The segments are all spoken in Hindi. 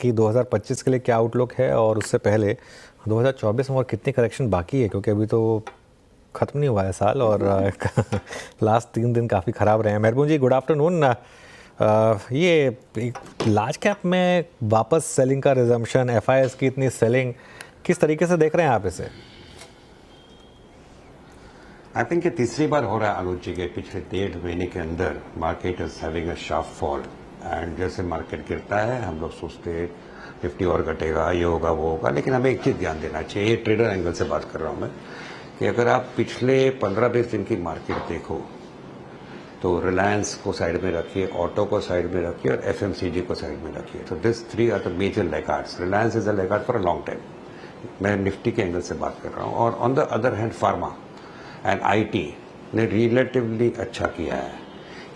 कि 2025 के लिए क्या आउटलुक है और उससे पहले 2024 में और कितनी करेक्शन बाकी है, क्योंकि अभी तो ख़त्म नहीं हुआ है साल और लास्ट 3 दिन काफ़ी ख़राब रहे हैं। मेहरबान जी, गुड आफ्टरनून। ये लार्ज कैप में वापस सेलिंग का रिजम्पशन, एफआईएस की इतनी सेलिंग, किस तरीके से देख रहे हैं आप इसे? आई थिंक ये तीसरी बार हो रहा है अनुज जी के पिछले 1.5 महीने के अंदर market is having a sharp fall. And जैसे मार्केट गिरता है हम लोग सोचते हैं निफ्टी और घटेगा, ये होगा वो होगा, लेकिन हमें एक चीज ध्यान देना चाहिए, ये ट्रेडर एंगल से बात कर रहा हूं मैं, कि अगर आप पिछले 15-20 दिन की मार्केट देखो तो रिलायंस को साइड में रखिए, ऑटो को साइड में रखिए और एफएमसीजी को साइड में रखिए। तो this 3 are the major laggards. Reliance is a laggard for a long time, मैं निफ्टी के एंगल से बात कर रहा हूं। और on the other hand pharma and IT ने रिलेटिवली अच्छा किया है।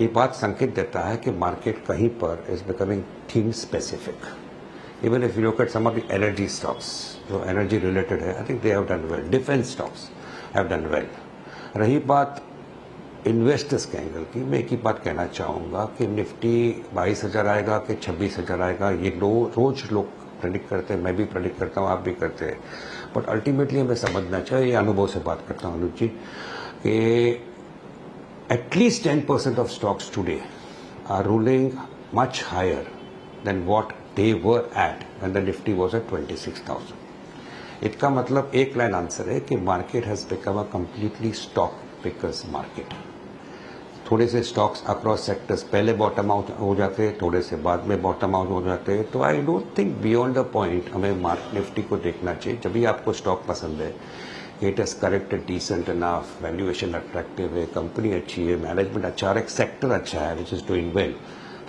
ये बात संकेत देता है कि मार्केट कहीं पर is becoming theme specific. Even if you look at some of the energy stocks जो एनर्जी रिलेटेड है, I think they have done well. Defence stocks have done well. रही बात इन्वेस्टर्स के एंगल की, मैं एक ही बात कहना चाहूंगा कि निफ्टी 22,000 आएगा कि 26,000 आएगा, ये रोज लोग प्रेडिक्ट करते हैं, मैं भी प्रेडिक्ट करता हूँ, आप भी करते हैं, बट अल्टीमेटली हमें समझना चाहिए, ये अनुभव से बात करता हूँ अनुज जी, कि at least 10% of stocks today are ruling much higher than what they were at when the Nifty was at 26,000। इसका मतलब एक लाइन आंसर है कि market has become a completely stock pickers market. थोड़े से स्टॉक्स अक्रॉस सेक्टर्स पहले बॉटम आउट हो जाते हैं, थोड़े से बाद में बॉटम आउट हो जाते हैं। तो I don't think beyond the point हमें निफ्टी को देखना चाहिए। जब भी आपको स्टॉक पसंद है, it is corrected decent enough, valuation attractive है, कंपनी अच्छी है, मैनेजमेंट अच्छा है, एक सेक्टर अच्छा है which is doing well,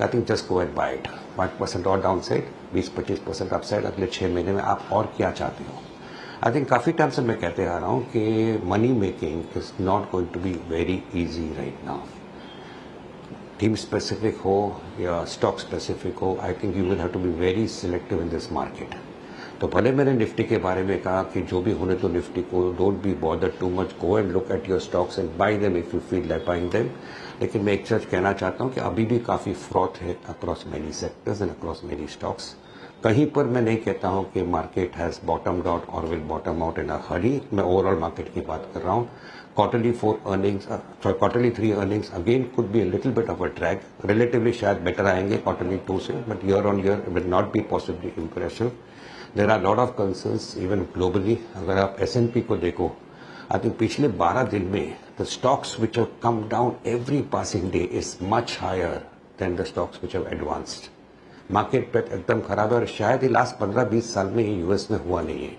I think just go and buy it. 5% और डाउन साइड, 20-25% अप साइड, अगले 6 महीने में आप और क्या चाहते हो। आई थिंक काफी टाइम से मैं कहते आ रहा हूं कि money making is not going to be very easy right now. Theme specific हो या स्टॉक स्पेसिफिक हो, I think you will have to be very selective in this market. तो भले मैंने निफ्टी के बारे में कहा कि जो भी होने तो निफ्टी को don't be bother too much, go and look at your stocks and bye them if you feel like buying them. लेकिन मैं एक चीज कहना चाहता हूं कि अभी भी काफी फ्रॉथ है across many sectors and across many stocks. कहीं पर मैं नहीं कहता हूं कि मार्केट हैज बॉटम्ड आउट और will bottom out in a हरी, मैं ओवरऑल मार्केट की बात कर रहा हूं। Quarterly 3 earnings again could be a little bit of a drag. Relatively शायद better आएंगे quarterly 2 से, but year on year it will not be possibly impressive. There are a lot of concerns even globally. अगर आप S&P को देखो, I think पिछले 12 दिन में the stocks which have come down every passing day is much higher than the stocks which have advanced. Market पे एकदम खराब है और शायद ये लास्ट 15-20 साल में ये यूएस में हुआ नहीं है।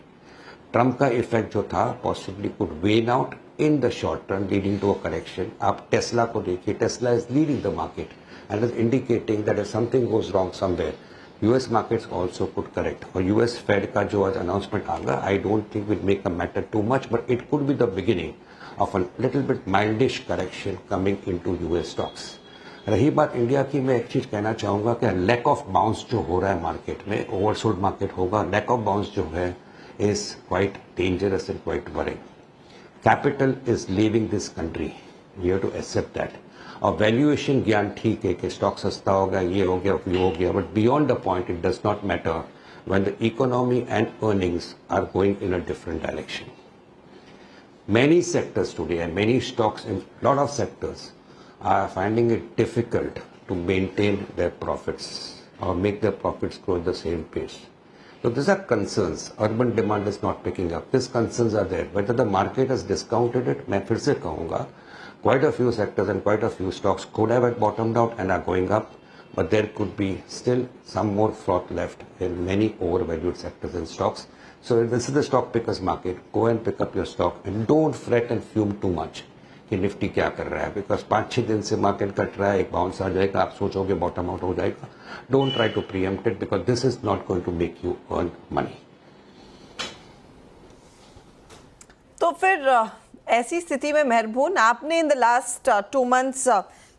ट्रम्प का इफेक्ट जो था possibly could wane out in the short term leading to a correction. आप टेस्ला को देखिए, Tesla is leading the market and is indicating that if something goes wrong somewhere US markets also could correct. और यूएस फेड का जो आज अनाउंसमेंट आएगा, I don't think will make a matter too much, but it could be the beginning of a little bit mildish correction coming into US stocks. रही बात इंडिया की, मैं एक चीज कहना चाहूंगा कि लैक ऑफ बाउंस जो हो रहा है मार्केट में, ओवरसोल्ड मार्केट होगा, लैक ऑफ बाउंस जो है is quite dangerous and quite worrying. Capital is leaving this country. We have to accept that. और वैल्यूएशन ज्ञान ठीक है कि स्टॉक सस्ता हो गया, ये हो गया, वो हो गया, but beyond the point it does not matter when the economy and earnings are going in a different direction. Many sectors today and many stocks in lot of sectors are finding it difficult to maintain their profits or make their profits grow at the same pace. So these are concerns. Urban demand is not picking up. These concerns are there. Whether the market has discounted it, मैं फिर से कहूँगा, quite a few sectors and quite a few stocks could have bottomed out and are going up, but there could be still some more froth left in many overvalued sectors and stocks. So this is the stock pickers market. Go and pick up your stock and don't fret and fume too much कि निफ्टी क्या कर रहा है, बिकॉज 5-6 दिन से मार्केट कट रहा है, एक बाउंस आ जाएगा, आप सोचोगे बॉटम आउट हो जाएगा। Don't try to preempt it because this is not going to make you earn money. तो फिर ऐसी स्थिति में मेहरबून, आपने इन द लास्ट 2 months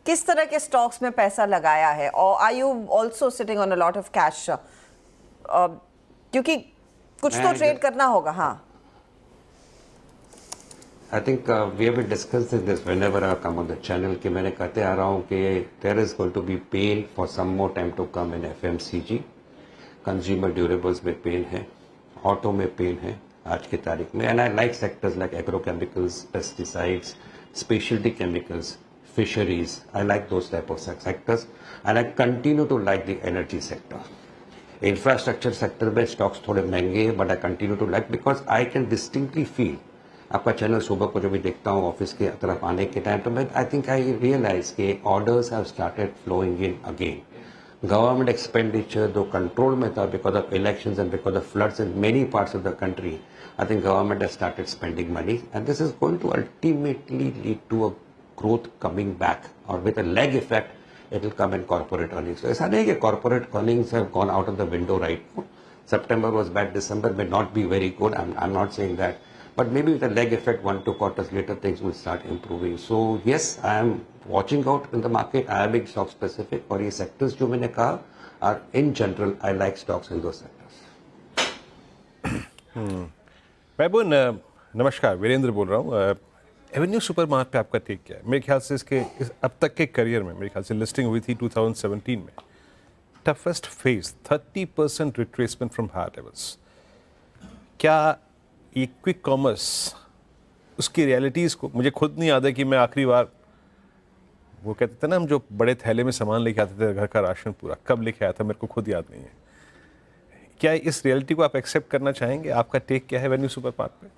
किस तरह के स्टॉक्स में पैसा लगाया है, और are you also sitting on a lot of cash, क्योंकि कुछ तो ट्रेड करना होगा। हाँ, I think we have been discussing this whenever I come on the channel कि मैंने कहते आ रहा हूँ कि there is going to be pain for some more time to come in FMCG। Consumer durables में पेन है, ऑटो में पेन है आज की तारीख में, and I like sectors like agrochemicals, pesticides, speciality chemicals, fisheries. I like those type of sectors, and I continue to like the energy sector. Infrastructure sector में stocks थोड़े महंगे हैं, but I continue to like because I can distinctly feel. आपका चैनल सुबह को जो भी देखता हूँ ऑफिस के तरफ आने के टाइम तो मैं आई थिंक आई रियलाइज के orders have started flowing in again. Government expenditure जो कंट्रोल में था because of elections and because of floods in many parts of the country, I think government has started spending money and this is going to ultimately lead to a growth coming back, or with a leg effect, it will come in corporate earnings. So, ऐसा नहीं कि corporate earnings have gone out of the window right now. September was bad, December may not be very good. I'm not saying that, but maybe with a leg effect, 1-2 quarters later, things will start improving. So yes, I am watching out in the market. I am being stock specific. और ये sectors जो मैंने कहा, are in general, I like stocks in those sectors. महबून नमस्कार, वीरेंद्र बोल रहा हूँ. एवेन्यू सुपरमार्ट पे आपका टेक क्या है? मेरे ख्याल से इस अब तक के करियर में मेरे ख्याल से लिस्टिंग हुई थी 2017 में. Toughest phase 30% retracement from higher levels. क्या ये क्विक कॉमर्स उसकी रियलिटीज़ को, मुझे खुद नहीं याद है कि मैं आखिरी बार वो कहते थे ना हम जो बड़े थैले में सामान लेके आते थे घर का राशन पूरा, कब लेके आया था मेरे को खुद याद नहीं है. क्या इस रियलिटी को आप एक्सेप्ट करना चाहेंगे? आपका टेक क्या है एवेन्यू सुपरमार्ट पे?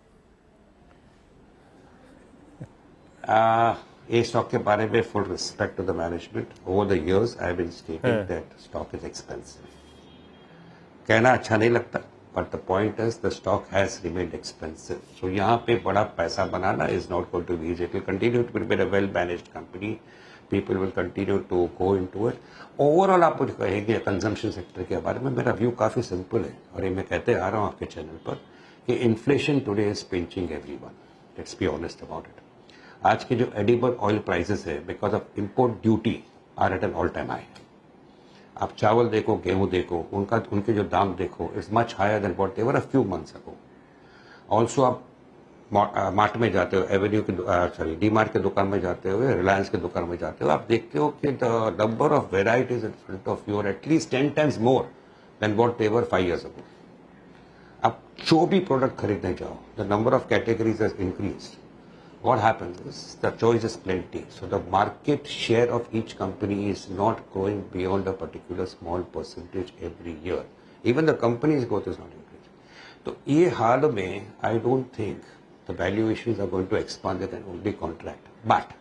ये स्टॉक के बारे में full respect to the management. Over the years I have been stating that stock is expensive. कहना अच्छा नहीं लगता, but the point is the stock has remained expensive. So यहाँ पे बड़ा पैसा बनाना is not going to be easy. It will continue to be a well managed company. People will continue to go into it. Overall आप मुझे कहेंगे कंजम्पशन सेक्टर के बारे में मेरा व्यू काफी सिंपल है, और ये मैं कहते आ रहा हूँ आपके चैनल पर कि inflation today is pinching everyone. Let's be honest about it. आज के जो एडिबल ऑयल प्राइसेस है because of import duty are at an all time high. आप चावल देखो, गेहूं देखो, उनके जो दाम देखो, it's much higher than what they were a few months ago. Also आप मार्ट में जाते हो, एवेन्यू के डी मार्ट के दुकान में जाते हो, रिलायंस के दुकान में जाते हो, आप देखते हो कि the number of varieties in front of you are at least 10 times more than what they were 5 years ago. आप जो भी प्रोडक्ट खरीदने जाओ, the number of categories has increased. What happens is the choice is plenty. So the market share of each company is not growing beyond a particular small percentage every year. Even the company's growth is not increasing. So ये हाल में I don't think the valuations are going to expand. They can only contract. But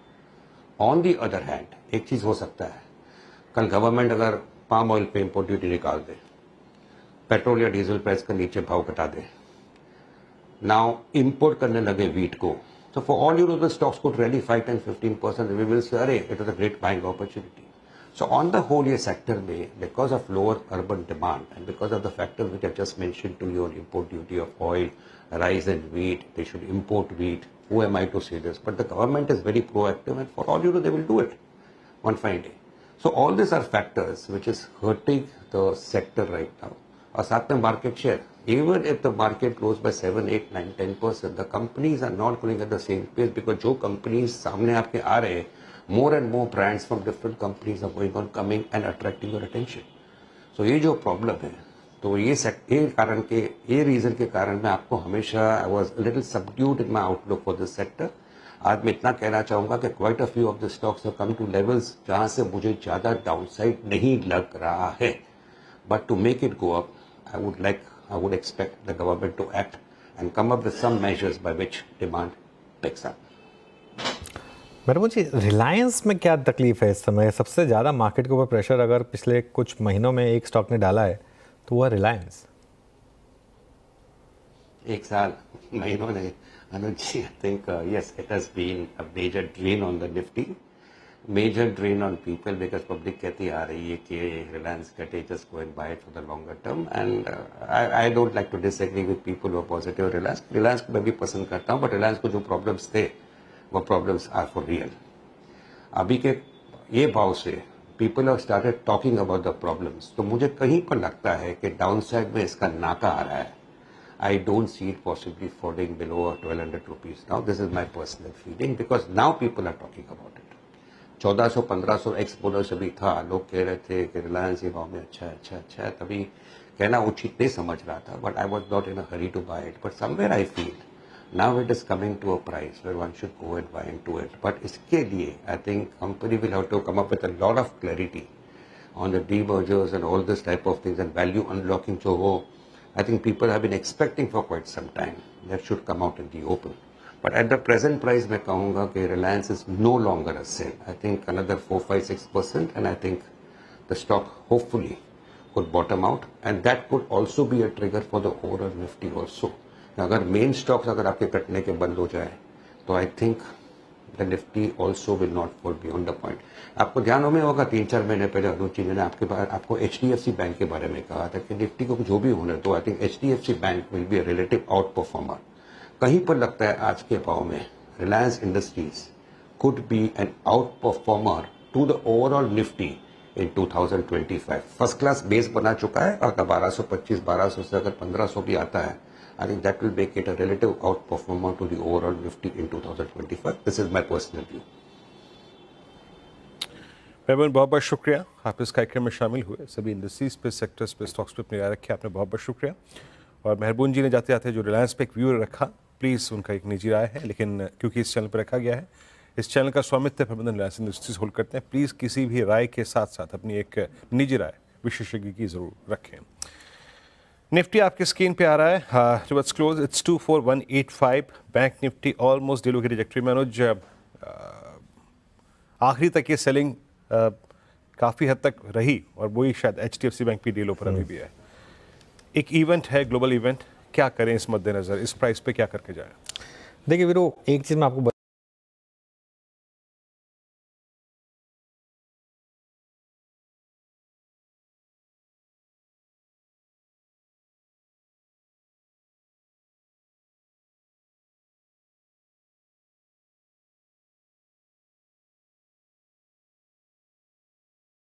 on the other hand, एक चीज हो सकता है, कल गवर्नमेंट अगर पाम ऑयल पे इम्पोर्ट ड्यूटी निकाल दे, पेट्रोल या डीजल प्राइस का नीचे भाव घटा दे, नाउ इम्पोर्ट करने लगे वीट को. So for all you know, the stocks could rally 5-10-15%. We will say, "Arey, it was a great buying opportunity." So on the whole, ये sector में, because of lower urban demand and because of the factors which I just mentioned to you on import duty of oil, rise in wheat, they should import wheat. Who am I to say this? But the government is very proactive, and for all you know, they will do it one fine day. So all these are factors which is hurting the sector right now. और साथ में market share. Even if the market grows by 7, 8, 9, 10%, the companies are not growing at the same pace because जो companies सामने आपके आ रहे हैं, more and more brands from different companies are going on coming and attracting your attention. So ये जो problem है, तो ये reason के कारण मैं आपको हमेशा I was a little subdued in my outlook for this sector. आज मैं इतना कहना चाहूँगा कि quite a few of the stocks have come to levels जहाँ से मुझे ज़्यादा downside नहीं लग रहा है. But to make it go up, I would expect the government to act and come up with some measures by which demand picks up. Madam ji, Reliance में क्या तकलीफ है इस समय? सबसे ज़्यादा मार्केट के ऊपर प्रेशर अगर पिछले कुछ महीनों में एक स्टॉक ने डाला है तो वह रिलायंस. एक साल महीनों ने अनुज जी, I think yes, it has been a major drain on the Nifty, major drain on people because public कहती आ रही है कि Reliance घटे, just go and buy it for the longer term, and I don't like to disagree with people who are positive Reliance. Reliance को मैं भी पसंद करता हूँ, but Reliance को जो problems थे वो problems are for real. अभी के ये भाव से people have started talking about the problems, तो मुझे कहीं पर लगता है कि downside में इसका नाका आ रहा है. I don't see it possibly falling below 1200 rupees now. This is my personal feeling because now people are talking about it. 1400-1500 x bonus अभी था, लोग कह रहे थे कि रिलायंस ये भाव में अच्छा है. तभी कहना उचित नहीं समझ रहा था, but I was not in a hurry to buy it, but somewhere I feel now it is coming to a price where one should go and buy into it. But इसके लिए I think company will have to come up with a lot of clarity on the demergers and all this type of things and value unlocking जो हो, I think people have been expecting for quite some time. That should come out in the open. But at the present price मैं कहूँगा कि Reliance is no longer a sale. I think another 4-5-6% and I think the stock hopefully could bottom out and that could also be a trigger for the overall Nifty also. अगर मेन स्टॉक्स अगर आपके कटने के बंद हो जाए तो I think the Nifty also will not fall beyond the point. आपको ध्यान में होगा 3-4 महीने पहले अनुची ने आपको HDFC बैंक के बारे में कहा था कि निफ्टी को जो भी होने तो I think HDFC bank will be a relative outperformer. कहीं पर लगता है आज के भाव में Reliance Industries could be an outperformer to the overall Nifty in 2025। First class base बना चुका है, अगर 1225-1200 से अगर 1500 भी आता है I think that will make it a relative outperformer to the overall Nifty in 2025. This is my personal view. मेहबून बहुत बहुत शुक्रिया, आप इस कार्यक्रम में शामिल हुए। सभी इंडस्ट्रीज पे, सेक्टर्स पे, स्टॉक्स पे अपनी राय रखी, आपने बहुत बहुत शुक्रिया। और मेहबून जी ने जाते जाते जो रिलायंस पे एक व्यू रखा, प्लीज़ उनका एक निजी राय है, लेकिन क्योंकि इस चैनल पर रखा गया है, इस चैनल का स्वामित्व प्रबंधन रिलायंस इंडस्ट्रीज होल्ड करते हैं। प्लीज़ किसी भी राय के साथ साथ अपनी एक निजी राय विशेषज्ञ की ज़रूर रखें। निफ्टी आपके स्क्रीन पे आ रहा है, जो it's close it's 24185। Bank Nifty almost डीलों की ट्रैजेक्टरी में। अनुज, आखिरी तक ये सेलिंग काफ़ी हद तक रही और वही शायद HDFC बैंक की डीलों पर अभी भी है। एक इवेंट है, ग्लोबल इवेंट, क्या करें इस मद्देनज़र, इस प्राइस पे क्या करके जाएं? देखिए वीरो, एक चीज़ मैं आपको